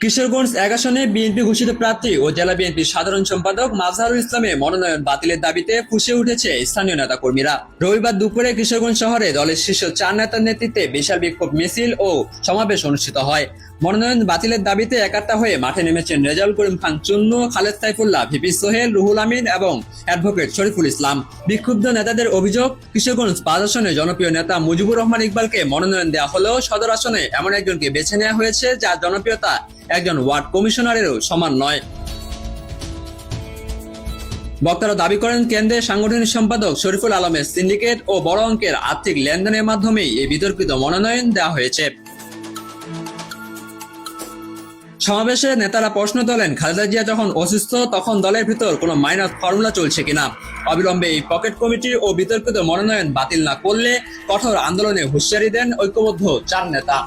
কিশোরগঞ্জ ১ আসনে বিএনপি ঘোষিত প্রার্থী ও জেলা বিএনপির সাধারণ সম্পাদক মাজহারুল ইসলামের মনোনয়ন বাতিলের দাবিতে ফুঁসে উঠেছে স্থানীয় নেতাকর্মীরা। রবিবার দুপুরে কিশোরগঞ্জ শহরে দলের শীর্ষ ৪ নেতার নেতৃত্বে বিশাল বিক্ষোভ মিছিল ও সমাবেশ অনুষ্ঠিত হয়। মনোনয়ন বাতিলের দাবিতে একাত্তা হয়ে মাঠে নেমেছেন রেজাউল করিম খান চুন্নু, খালেদ সাইফুল্লাহ, ভিপি সোহেল, রুহুল আমিন এবং অ্যাডভোকেট শরীফুল ইসলাম। বিক্ষুব্ধ নেতাদের অভিযোগ, কিশোরগঞ্জ ৫ আসনে জনপ্রিয় নেতা মুজিবুর রহমান ইকবালকে মনোনয়ন দেওয়া হলেও সদর আসনে এমন একজনকে বেছে নেওয়া হয়েছে যার জনপ্রিয়তা একজন ওয়ার্ড কমিশনারেরও সমান নয়। বক্তারা দাবি করেন, কেন্দ্রের সাংগঠনিক সম্পাদক শরীফুল আলমের সিন্ডিকেট ও বড় অঙ্কের আর্থিক লেনদেনের মাধ্যমেই এই বিতর্কিত মনোনয়ন দেওয়া হয়েছে। সমাবেশে নেতারা প্রশ্ন তোলেন, খালেদা জিয়া যখন অসুস্থ তখন দলের ভিতর কোনো মাইনাস ফর্মুলা চলছে কিনা। অবিলম্বে এই পকেট কমিটি ও বিতর্কিত মনোনয়ন বাতিল না করলে কঠোর আন্দোলনে হুঁশিয়ারি দেন ঐক্যবদ্ধ ৪ নেতা।